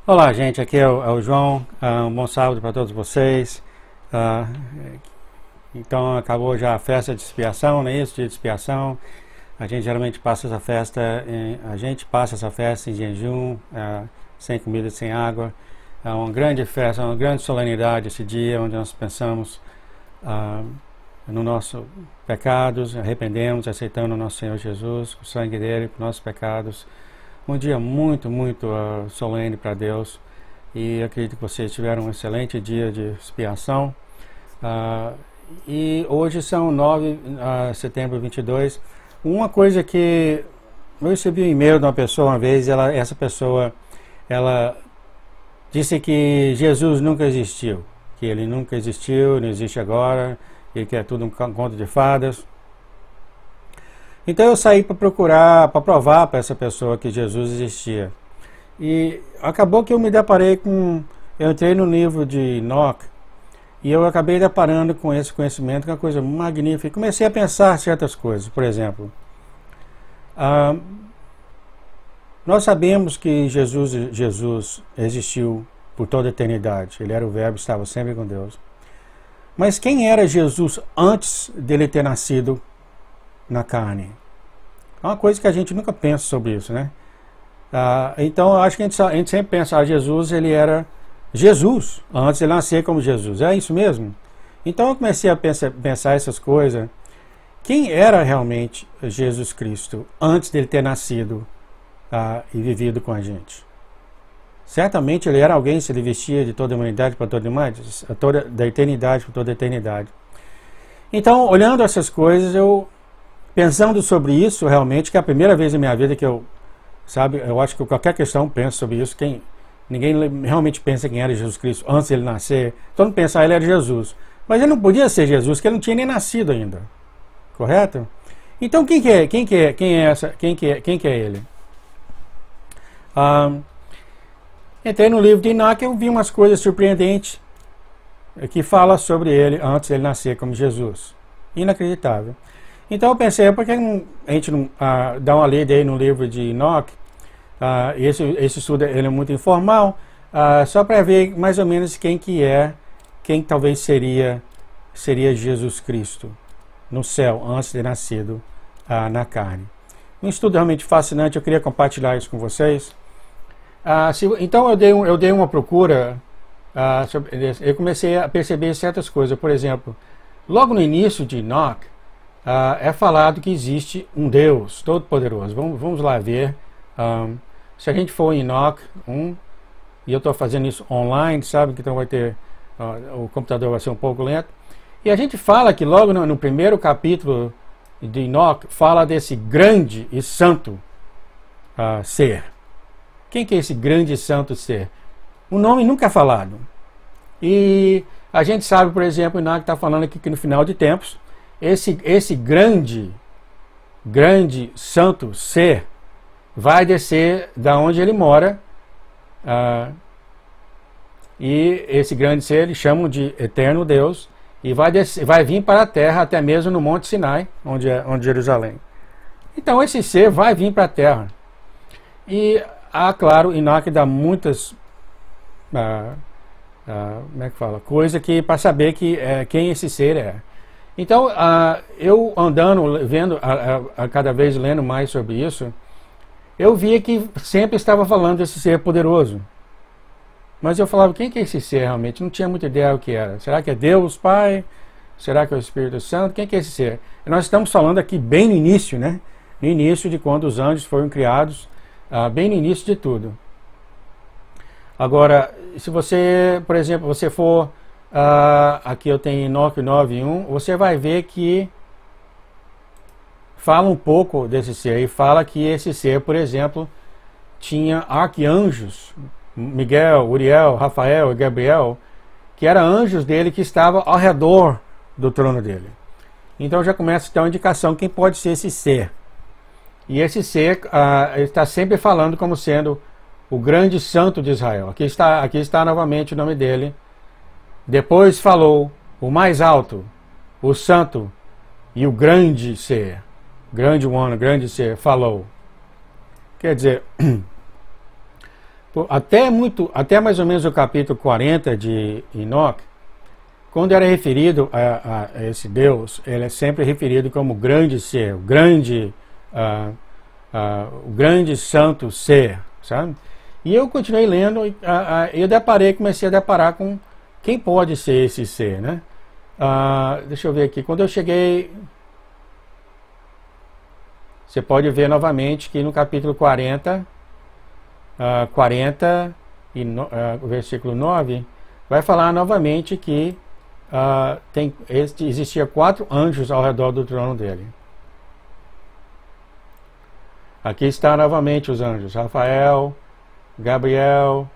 Olá, gente, aqui é o João. Um bom sábado para todos vocês. Ah, então, acabou já a festa de expiação, não é isso? Dia de expiação. A gente geralmente passa essa festa, em jejum, sem comida, sem água. É uma grande festa, uma grande solenidade esse dia, onde nós pensamos no nossos pecados, arrependemos, aceitando o nosso Senhor Jesus, o sangue dele, por nossos pecados. Um dia muito, muito solene para Deus, e acredito que vocês tiveram um excelente dia de expiação. E hoje são 9 de setembro de 22. Uma coisa que eu recebi um e-mail de uma pessoa uma vez, essa pessoa ela disse que Jesus nunca existiu, que ele nunca existiu, não existe agora, e que é tudo um conto de fadas. Então eu saí para procurar, para provar para essa pessoa que Jesus existia. E acabou que eu me deparei com... Eu entrei no livro de Enoque e eu acabei deparando com esse conhecimento, que é uma coisa magnífica. E comecei a pensar certas coisas. Por exemplo, nós sabemos que Jesus existiu por toda a eternidade. Ele era o Verbo, estava sempre com Deus. Mas quem era Jesus antes dele ter nascido na carne? É uma coisa que a gente nunca pensa sobre isso, né? Então, eu acho que a gente sempre pensa, Jesus, ele era Jesus, antes de ele nascer como Jesus. É isso mesmo? Então, eu comecei a pensar essas coisas. Quem era realmente Jesus Cristo antes dele ter nascido e vivido com a gente? Certamente ele era alguém, se ele vestia de toda a humanidade para toda a humanidade, da eternidade para toda a eternidade. Então, olhando essas coisas, pensando sobre isso, realmente, que é a primeira vez na minha vida que eu acho que qualquer questão penso sobre isso. Ninguém realmente pensa quem era Jesus Cristo antes de ele nascer. Todo mundo pensa, ele era Jesus. Mas ele não podia ser Jesus, porque ele não tinha nem nascido ainda. Correto? Então, quem que é ele? Entrei no livro de Enoque e eu vi umas coisas surpreendentes que fala sobre ele antes de ele nascer como Jesus. Inacreditável. Então eu pensei, por que a gente não dá uma lida aí no livro de Enoque? Esse estudo ele é muito informal, só para ver mais ou menos quem talvez seria Jesus Cristo no céu, antes de ter nascido na carne. Um estudo realmente fascinante, eu queria compartilhar isso com vocês. Então eu dei uma procura, eu comecei a perceber certas coisas. Por exemplo, logo no início de Enoque, é falado que existe um Deus Todo-Poderoso. Vamos lá ver. Se a gente for em Enoque 1, e eu estou fazendo isso online, sabe? Então vai ter... o computador vai ser um pouco lento. E a gente fala que logo no primeiro capítulo de Enoque, fala desse grande e santo ser. Quem que é esse grande e santo ser? O nome nunca é falado. E a gente sabe, por exemplo, Enoque está falando aqui que no final de tempos, esse grande santo ser vai descer da onde ele mora, e esse grande ser eles chamam de eterno Deus, e vai vir para a terra, até mesmo no Monte Sinai, onde é Jerusalém. Então esse ser vai vir para a terra. E claro, Enoque dá muitas como é que fala? Coisa que para saber quem esse ser é. Então, eu andando, vendo, cada vez lendo mais sobre isso, eu via que sempre estava falando desse ser poderoso. Mas eu falava, quem que é esse ser realmente? Não tinha muita ideia do que era. Será que é Deus Pai? Será que é o Espírito Santo? Quem que é esse ser? E nós estamos falando aqui bem no início, né? No início de quando os anjos foram criados, bem no início de tudo. Agora, se você, por exemplo, você for... aqui eu tenho Enoque 9:1, você vai ver que fala um pouco desse ser, e fala que esse ser, por exemplo, tinha arcanjos, Miguel, Uriel, Rafael e Gabriel, que eram anjos dele que estavam ao redor do trono dele. Então já começa a ter uma indicação quem pode ser esse ser. E esse ser ele está sempre falando como sendo o grande santo de Israel. Aqui está novamente o nome dele. Depois falou o mais alto, o santo e o grande ser. Grande one, grande ser, falou. Quer dizer, até mais ou menos o capítulo 40 de Enoque, quando era referido a esse Deus, ele é sempre referido como grande ser, o grande santo ser, sabe? E eu continuei lendo e comecei a deparar com quem pode ser esse ser, né? Deixa eu ver aqui, quando eu cheguei, você pode ver novamente que no capítulo 40, o versículo 9, vai falar novamente que existia 4 anjos ao redor do trono dele. Aqui está novamente os anjos, Rafael, Gabriel,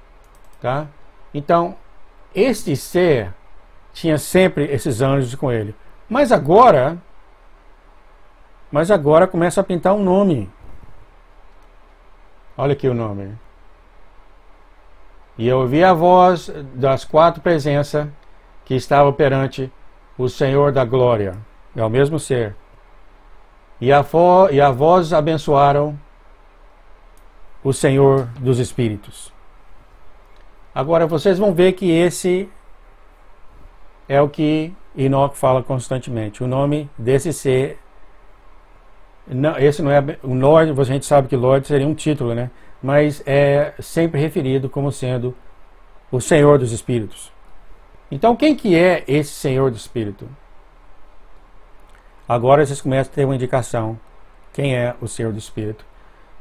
tá? Então, este ser tinha sempre esses anjos com ele. Mas agora começa a pintar um nome. Olha aqui o nome. E eu ouvi a voz das 4 presenças que estavam perante o Senhor da glória. É o mesmo ser. E a voz abençoaram o Senhor dos Espíritos. Agora vocês vão ver que esse é o que Enoque fala constantemente. O nome desse ser, esse não é o Lorde, a gente sabe que Lorde seria um título, né? Mas é sempre referido como sendo o Senhor dos Espíritos. Então quem que é esse Senhor do Espírito? Agora vocês começam a ter uma indicação quem é o Senhor do Espírito.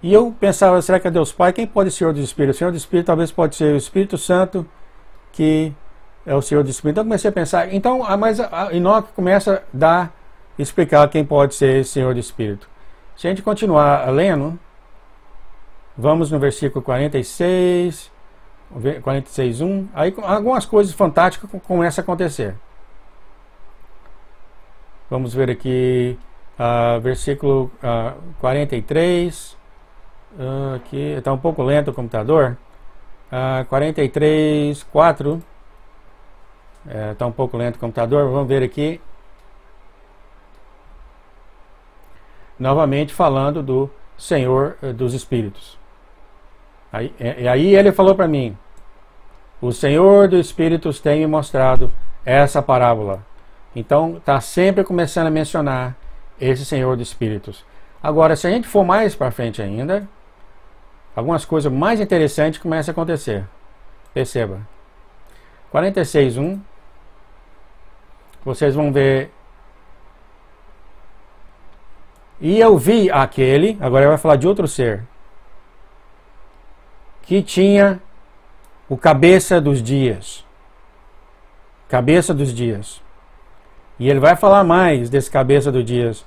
E eu pensava, será que é Deus Pai? Quem pode ser o Senhor do Espírito? O Senhor do Espírito talvez pode ser o Espírito Santo, que é o Senhor do Espírito. Então eu comecei a pensar, mas Enoque começa a explicar quem pode ser esse Senhor do Espírito. Se a gente continuar lendo, vamos no versículo 46, 46:1, aí algumas coisas fantásticas começam a acontecer. Vamos ver aqui, versículo 43, aqui está um pouco lento o computador, 43:4, está um pouco lento o computador, vamos ver aqui, novamente falando do Senhor dos Espíritos. Aí ele falou para mim, o Senhor dos Espíritos tem me mostrado essa parábola. Então está sempre começando a mencionar esse Senhor dos Espíritos. Agora, se a gente for mais para frente ainda, algumas coisas mais interessantes começam a acontecer. Perceba. 46:1, vocês vão ver. E eu vi aquele, agora ele vai falar de outro ser, que tinha o cabeça dos dias. Cabeça dos dias. E ele vai falar mais desse cabeça dos dias.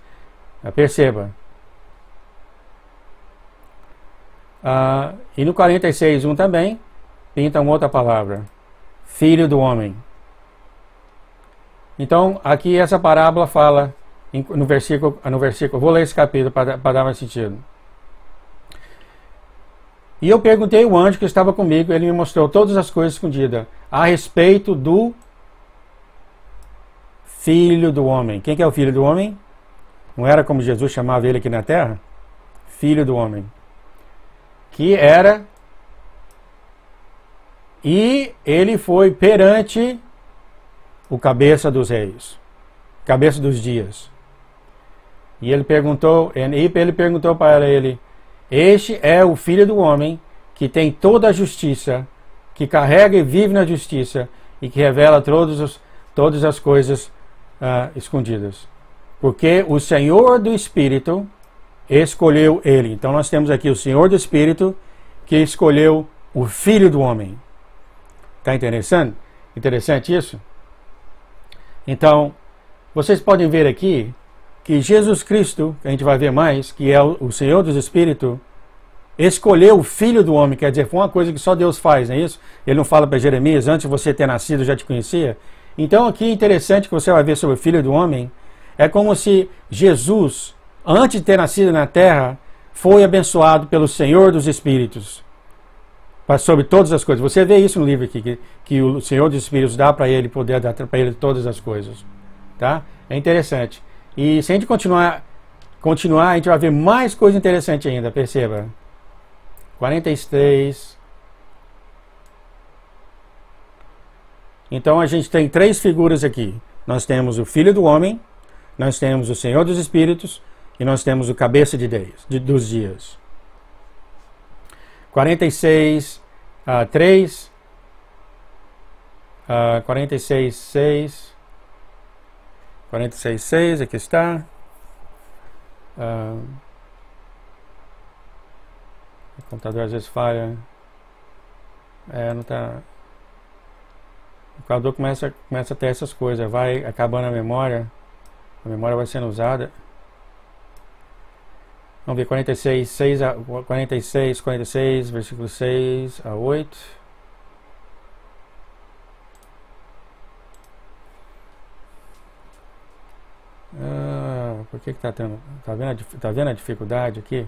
Perceba. E no 46:1 também, pinta uma outra palavra. Filho do homem. Então, aqui essa parábola fala, no versículo, vou ler esse capítulo para dar mais sentido. E eu perguntei ao anjo que estava comigo, ele me mostrou todas as coisas escondidas a respeito do Filho do Homem. Quem que é o Filho do Homem? Não era como Jesus chamava ele aqui na terra? Filho do Homem. Que era... E ele foi perante o cabeça dos reis. Cabeça dos dias. E ele perguntou para ele, este é o Filho do Homem que tem toda a justiça, que carrega e vive na justiça e que revela todas as coisas escondidas. Porque o Senhor do Espírito escolheu ele. Então nós temos aqui o Senhor do Espírito que escolheu o Filho do Homem. Está interessante? Interessante isso? Então, vocês podem ver aqui que Jesus Cristo, que a gente vai ver mais, que é o Senhor dos Espíritos, escolheu o Filho do Homem. Quer dizer, foi uma coisa que só Deus faz, não é isso? Ele não fala para Jeremias, antes de você ter nascido eu já te conhecia. Então aqui interessante que você vai ver sobre o Filho do Homem, é como se Jesus, antes de ter nascido na terra, foi abençoado pelo Senhor dos Espíritos, sobre todas as coisas. Você vê isso no livro aqui, que o Senhor dos Espíritos dá para ele, poder dar para ele todas as coisas. Tá? É interessante. E se a gente continuar, a gente vai ver mais coisa interessante ainda, perceba. 43, Então a gente tem três figuras aqui. Nós temos o Filho do Homem, nós temos o Senhor dos Espíritos e nós temos o Cabeça dos Dias. 46, 3, 46, 6, 46, 6, aqui está. O computador às vezes falha. Não está. O computador começa a ter essas coisas, vai acabando a memória vai sendo usada. Vamos ver 46, 6 a 46, versículo 6 a 8. Por que está tendo? Tá vendo a dificuldade aqui?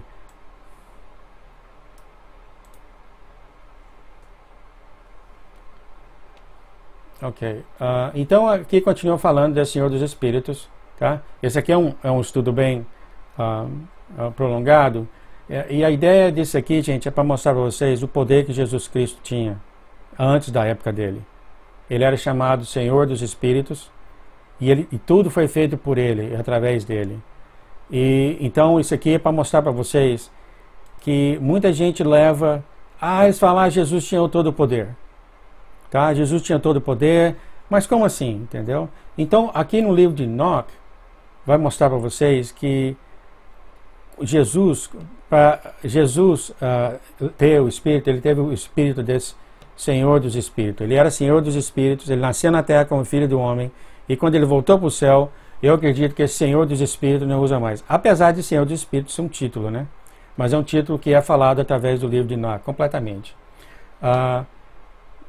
Ok. Então aqui continua falando do Senhor dos Espíritos. Tá? Esse aqui é um estudo bem prolongado. E a ideia disso aqui, gente, é para mostrar para vocês o poder que Jesus Cristo tinha antes da época dele. Ele era chamado Senhor dos Espíritos e tudo foi feito por ele, através dele. E então isso aqui é para mostrar para vocês que muita gente leva eles falam Jesus tinha todo o poder. Tá? Jesus tinha todo o poder, mas como assim, entendeu? Então, aqui no livro de Enoch, vai mostrar para vocês que Jesus, para Jesus ter o Espírito, ele teve o Espírito desse Senhor dos Espíritos. Ele era Senhor dos Espíritos, ele nasceu na terra como Filho do Homem, e quando ele voltou para o céu, eu acredito que esse Senhor dos Espíritos não usa mais. Apesar de Senhor dos Espíritos ser um título, né? Mas é um título que é falado através do livro de Enoch, completamente.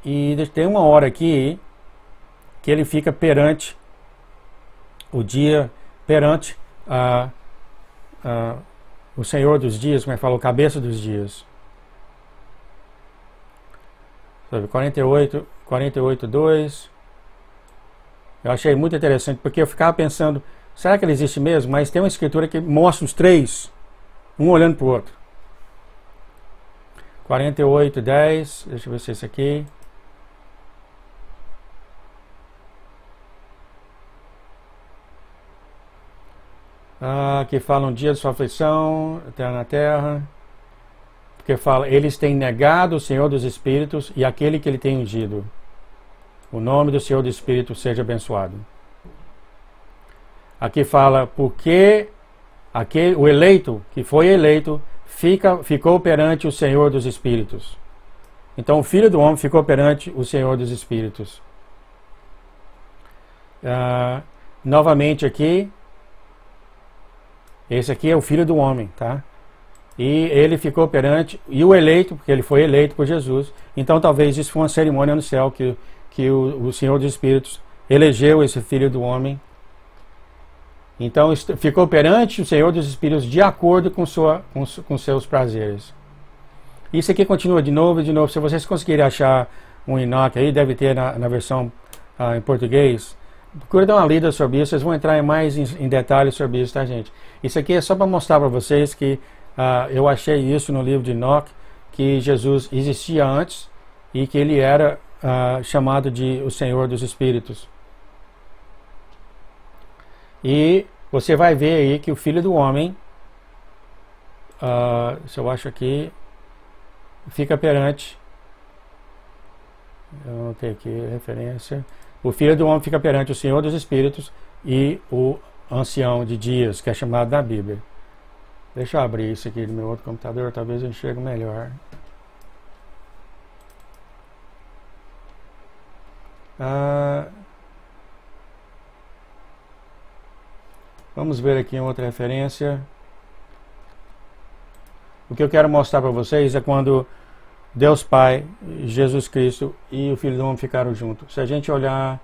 E tem uma hora aqui que ele fica perante o dia, perante o Senhor dos Dias, como é que fala, o Cabeça dos Dias. 48, 2. Eu achei muito interessante, porque eu ficava pensando, será que ele existe mesmo? Mas tem uma escritura que mostra os três, um olhando para o outro. 48, 10, deixa eu ver se é esse aqui. Que fala um dia de sua aflição, eterna na terra. Porque fala, eles têm negado o Senhor dos Espíritos e aquele que ele tem ungido. O nome do Senhor dos Espíritos seja abençoado. Aqui fala, porque o eleito, que foi eleito, ficou perante o Senhor dos Espíritos. Então o Filho do Homem ficou perante o Senhor dos Espíritos. Novamente aqui, esse aqui é o Filho do Homem, tá? E ele ficou perante, e o eleito, porque ele foi eleito por Jesus. Então talvez isso foi uma cerimônia no céu que o Senhor dos Espíritos elegeu esse Filho do Homem. Então ficou perante o Senhor dos Espíritos de acordo com seus prazeres. Isso aqui continua de novo e de novo. Se vocês conseguirem achar um Enoch aí, deve ter na versão em português. Procura dar uma lida sobre isso, vocês vão entrar mais em detalhes sobre isso, tá, gente? Isso aqui é só para mostrar para vocês que eu achei isso no livro de Enoch, que Jesus existia antes e que ele era chamado de o Senhor dos Espíritos. E você vai ver aí que o Filho do Homem, se eu acho aqui, fica perante, eu não tenho aqui referência, o Filho do Homem fica perante o Senhor dos Espíritos e o Ancião de Dias, que é chamado na Bíblia. Deixa eu abrir isso aqui no meu outro computador, talvez eu enxergue melhor. Vamos ver aqui outra referência. O que eu quero mostrar para vocês é quando Deus Pai, Jesus Cristo e o Filho do Homem ficaram juntos. Se a gente olhar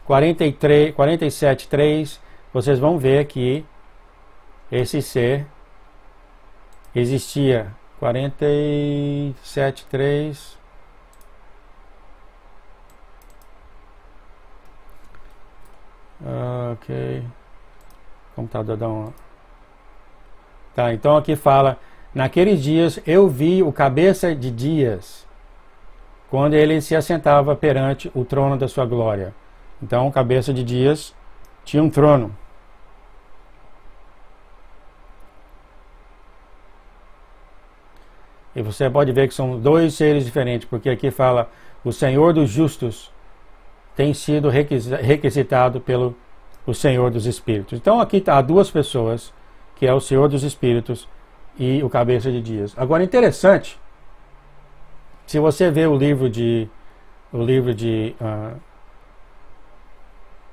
47, 3, vocês vão ver que esse ser existia. 47, 3. Ok. O computador dá uma... Tá, então aqui fala, naqueles dias eu vi o Cabeça de Dias quando ele se assentava perante o trono da sua glória. Então, cabeça de dias tinha um trono. E você pode ver que são dois seres diferentes, porque aqui fala o Senhor dos justos tem sido requisitado pelo o Senhor dos Espíritos. Então aqui há duas pessoas, que é o Senhor dos Espíritos e o Cabeça de Dias. Agora, interessante, se você vê o livro de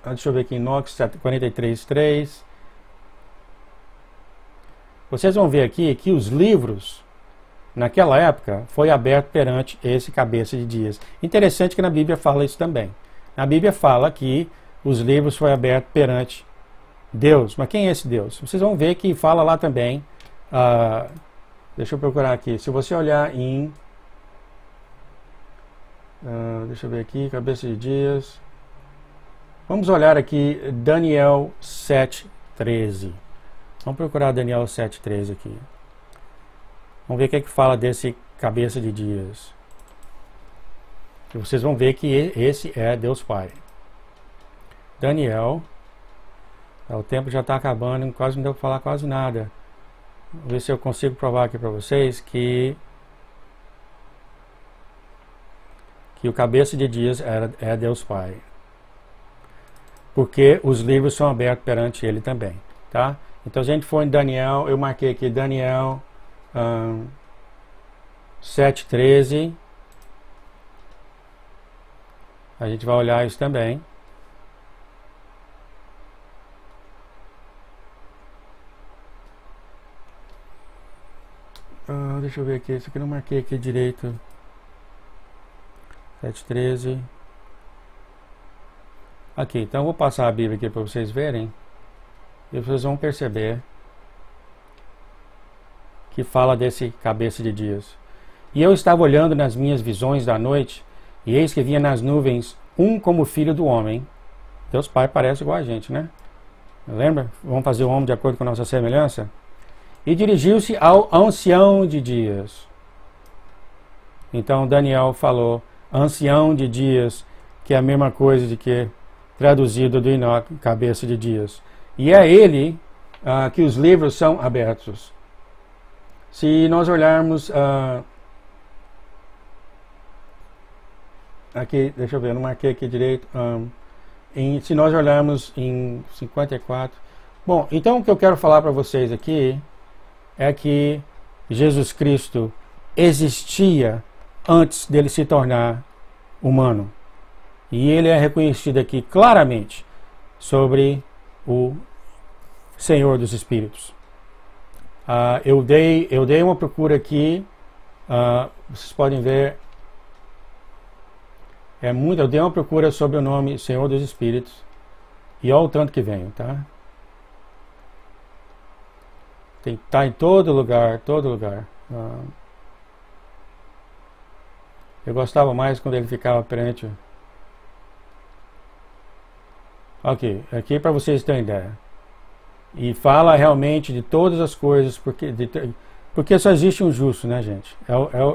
deixa eu ver aqui, Enoque 43:3, vocês vão ver aqui que os livros naquela época foi aberto perante esse Cabeça de Dias. Interessante que na Bíblia fala isso também. Na Bíblia fala que os livros foi aberto perante Deus. Mas quem é esse Deus? Vocês vão ver que fala lá também. Deixa eu procurar aqui. Se você olhar em... deixa eu ver aqui, Cabeça de Dias. Vamos olhar aqui Daniel 7:13. Vamos procurar Daniel 7:13 aqui. Vamos ver o que é que fala desse Cabeça de Dias. E vocês vão ver que esse é Deus Pai. Daniel. O tempo já está acabando, quase não deu para falar quase nada. Vou ver se eu consigo provar aqui para vocês que o Cabeça de Dias é Deus Pai. Porque os livros são abertos perante ele também. Tá? Então a gente foi em Daniel, eu marquei aqui Daniel 7:13. A gente vai olhar isso também. Deixa eu ver aqui, isso aqui eu não marquei aqui direito. 7:13. Aqui, então eu vou passar a Bíblia aqui para vocês verem. E vocês vão perceber que fala desse Cabeça de Dias. E eu estava olhando nas minhas visões da noite, e eis que vinha nas nuvens um como filho do homem. Deus Pai parece igual a gente, né? Lembra? Vamos fazer o homem de acordo com a nossa semelhança? E dirigiu-se ao ancião de dias. Então Daniel falou, ancião de dias, que é a mesma coisa de que traduzido do Enoque, Cabeça de Dias. E é ele que os livros são abertos. Se nós olharmos aqui, deixa eu ver, eu não marquei aqui direito. Se nós olharmos em 54. Bom, então o que eu quero falar para vocês aqui é que Jesus Cristo existia antes dele se tornar humano. E ele é reconhecido aqui claramente sobre o Senhor dos Espíritos. Eu dei uma procura aqui, vocês podem ver, eu dei uma procura sobre o nome Senhor dos Espíritos, e olha o tanto que venho, tá? Tá em todo lugar, todo lugar. Eu gostava mais quando ele ficava perante. Ok, aqui para vocês terem ideia. E fala realmente de todas as coisas, porque só existe um justo, né, gente?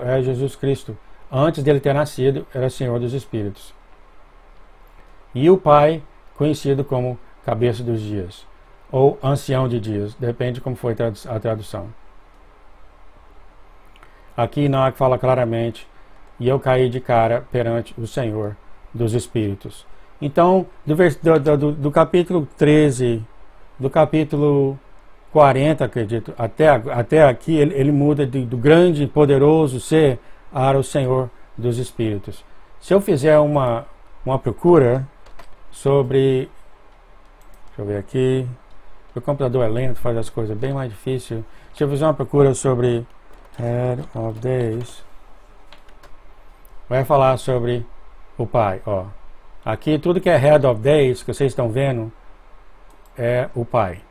É Jesus Cristo. Antes dele ter nascido, era Senhor dos Espíritos. E o Pai, conhecido como Cabeça dos Dias, ou Ancião de Dias, depende de como foi a tradução. Aqui Enoque fala claramente, e eu caí de cara perante o Senhor dos Espíritos. Então, do capítulo 13, do capítulo 40, acredito, até aqui, ele muda do grande e poderoso ser para o Senhor dos Espíritos. Se eu fizer uma procura sobre... Deixa eu ver aqui. O computador é lento, faz as coisas bem mais difíceis. Se eu fizer uma procura sobre Head of Days, vai falar sobre o Pai. Ó. Aqui tudo que é Head of Days, que vocês estão vendo, é o Pai.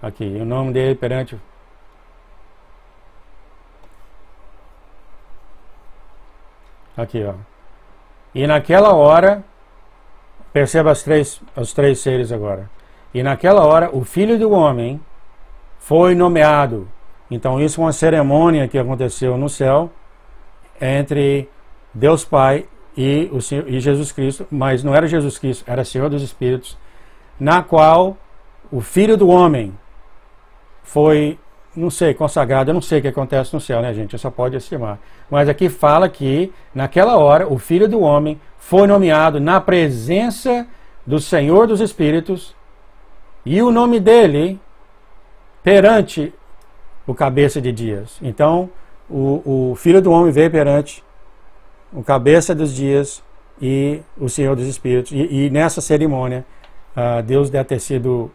Aqui, o nome dele perante... Aqui, ó. E naquela hora, perceba os três seres agora. E naquela hora, o Filho do Homem foi nomeado. Então, isso é uma cerimônia que aconteceu no céu, entre Deus Pai e Jesus Cristo, mas não era Jesus Cristo, era Senhor dos Espíritos, na qual o Filho do Homem foi, não sei, consagrado. Eu não sei o que acontece no céu, né, gente? Eu só pode estimar. Mas aqui fala que, naquela hora, o Filho do Homem foi nomeado na presença do Senhor dos Espíritos, e o nome dele perante o cabeça de dias. Então, o Filho do Homem veio perante o cabeça dos dias e o Senhor dos Espíritos. E nessa cerimônia, Deus deve ter sido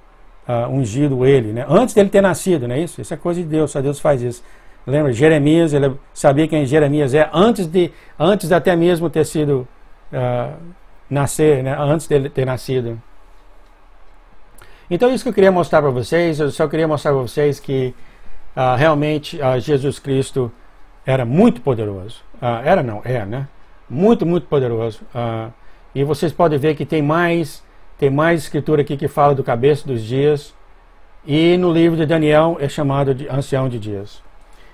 ungido ele, né? Antes dele ter nascido, não é isso? Isso é coisa de Deus, só Deus faz isso. Lembra, Jeremias, ele sabia quem Jeremias é antes de até mesmo ter sido nascer, né? Antes dele ter nascido. Então isso que eu queria mostrar para vocês. Eu só queria mostrar para vocês que realmente Jesus Cristo era muito poderoso. É, né? Muito, muito poderoso. E vocês podem ver que tem mais escritura aqui que fala do cabeça dos dias. E no livro de Daniel é chamado de ancião de dias.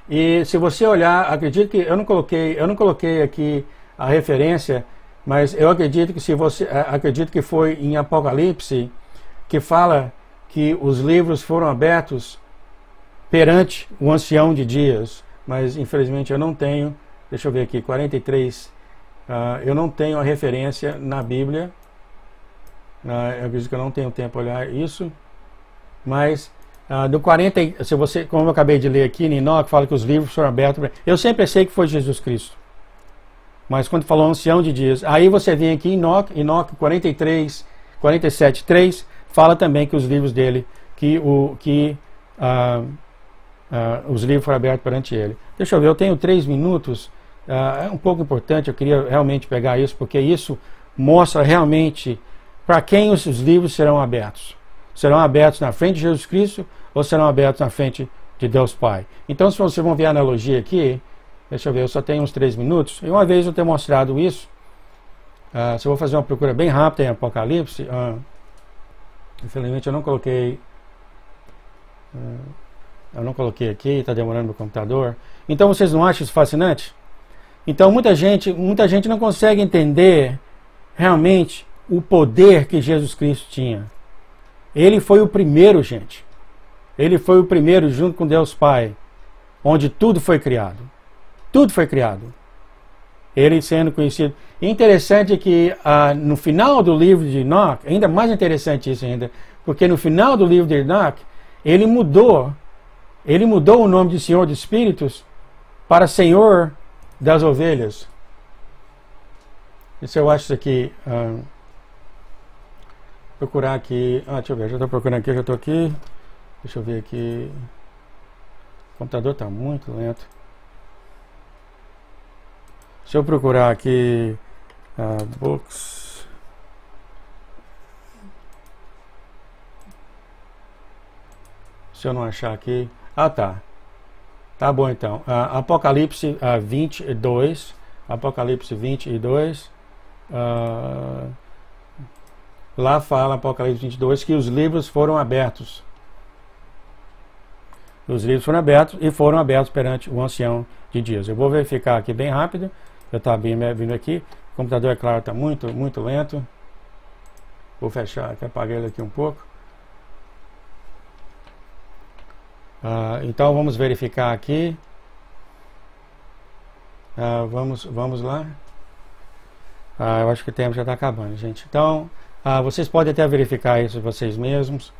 E se você olhar, acredito que eu não coloquei aqui a referência, mas eu acredito que acredito que foi em Apocalipse que fala que os livros foram abertos perante o ancião de dias. Mas infelizmente eu não tenho, deixa eu ver aqui, 43, eu não tenho a referência na Bíblia. Eu acredito que eu não tenho tempo para olhar isso, mas do 40, se você, como eu acabei de ler aqui, em Enoque, fala que os livros foram abertos. Eu sempre pensei que foi Jesus Cristo, mas quando falou ancião de dias, aí você vem aqui em Enoque 43, 47, 3, fala também que os livros dele, os livros foram abertos perante ele. Deixa eu ver, eu tenho 3 minutos, é um pouco importante, eu queria realmente pegar isso, porque isso mostra realmente para quem os livros serão abertos. Serão abertos na frente de Jesus Cristo ou serão abertos na frente de Deus Pai? Então, se vocês vão ver a analogia aqui, deixa eu ver, eu só tenho uns 3 minutos. E uma vez eu tenho mostrado isso, se eu vou fazer uma procura bem rápida em Apocalipse, infelizmente eu não coloquei aqui, está demorando no computador. Então, vocês não acham isso fascinante? Então, muita gente não consegue entender realmente o poder que Jesus Cristo tinha. Ele foi o primeiro, gente. Ele foi o primeiro junto com Deus Pai, onde tudo foi criado. Tudo foi criado. Ele sendo conhecido. E interessante é que no final do livro de Enoque, ainda mais interessante isso ainda, porque no final do livro de Enoque, ele mudou o nome de Senhor dos Espíritos para Senhor das Ovelhas. Isso eu acho isso aqui. Procurar aqui. Deixa eu ver, já estou procurando aqui, já estou aqui. Deixa eu ver aqui. O computador está muito lento. Deixa eu procurar aqui. Books. Se eu não achar aqui. Tá. Tá bom então. Apocalipse 22. Apocalipse 22. Lá fala, Apocalipse 22, que os livros foram abertos. Os livros foram abertos e foram abertos perante o ancião de dias. Eu vou verificar aqui bem rápido. Eu estava vindo aqui. O computador, é claro, está muito, muito lento. Vou fechar aqui, apagar ele aqui um pouco. Então vamos verificar aqui. Vamos lá. Eu acho que o tempo já está acabando, gente. Então, vocês podem até verificar isso vocês mesmos.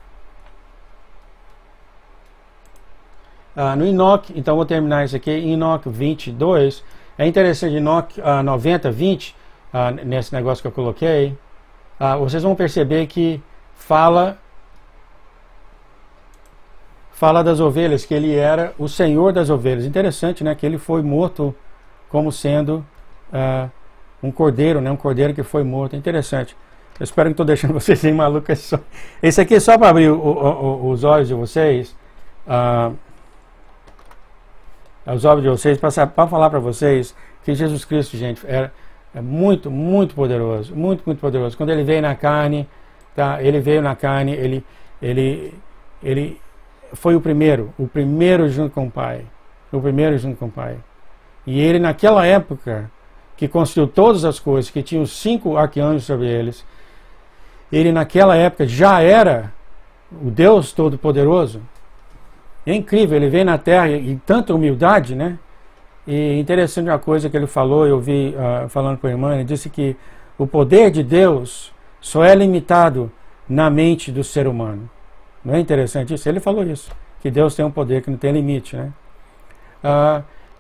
No Enoque, então vou terminar isso aqui. Enoque 22. É interessante, Enoque 90, 20, nesse negócio que eu coloquei. Vocês vão perceber que fala das ovelhas, que ele era o Senhor das ovelhas. Interessante, né? Que ele foi morto como sendo um cordeiro, né? Um cordeiro que foi morto. Interessante. Eu espero que não estou deixando vocês sem malucos. Esse aqui é só para abrir os olhos de vocês. Os olhos de vocês, para falar para vocês que Jesus Cristo, gente, é muito, muito poderoso. Muito, muito poderoso. Quando ele veio na carne, tá? Ele veio na carne, ele foi o primeiro junto com o Pai. O primeiro junto com o Pai. E ele, naquela época, que construiu todas as coisas, que tinha os 5 arcanjos sobre eles, ele naquela época já era o Deus Todo-Poderoso. É incrível, ele veio na Terra em tanta humildade, né? E interessante uma coisa que ele falou, eu vi falando com a irmã, ele disse que o poder de Deus só é limitado na mente do ser humano. Não é interessante isso? Ele falou isso, que Deus tem um poder que não tem limite, né?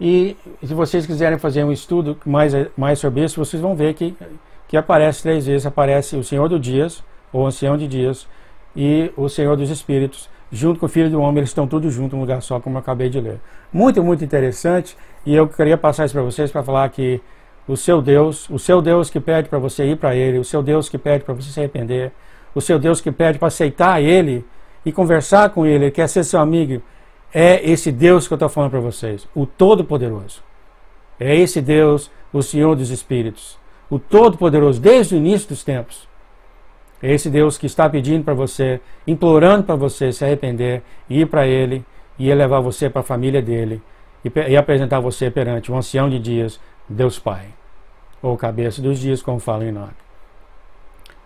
E se vocês quiserem fazer um estudo mais sobre isso, vocês vão ver que aparece 3 vezes, aparece o Senhor dos Dias, ou Ancião de Dias, e o Senhor dos Espíritos, junto com o Filho do Homem, eles estão todos juntos num lugar só, como eu acabei de ler. Muito, muito interessante, e eu queria passar isso para vocês, para falar que o seu Deus que pede para você ir para Ele, o seu Deus que pede para você se arrepender, o seu Deus que pede para aceitar Ele e conversar com Ele, Ele quer ser seu amigo, é esse Deus que eu estou falando para vocês, o Todo-Poderoso. É esse Deus, o Senhor dos Espíritos, o Todo-Poderoso, desde o início dos tempos. É esse Deus que está pedindo para você, implorando para você se arrepender, ir para Ele e levar você para a família dele e apresentar você perante o Ancião de Dias, Deus Pai, ou Cabeça dos Dias, como fala em Enoque.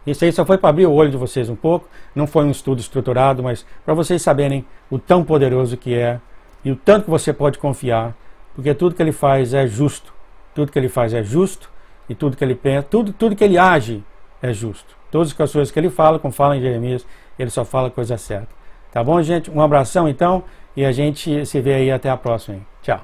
Isso aí só foi para abrir o olho de vocês um pouco, não foi um estudo estruturado, mas para vocês saberem o tão poderoso que é e o tanto que você pode confiar, porque tudo que Ele faz é justo, tudo que Ele faz é justo e tudo que Ele pensa, tudo que Ele age é justo. Todas as coisas que Ele fala, como fala em Jeremias, Ele só fala a coisa certa. Tá bom, gente? Um abração então e a gente se vê aí até a próxima. Hein? Tchau.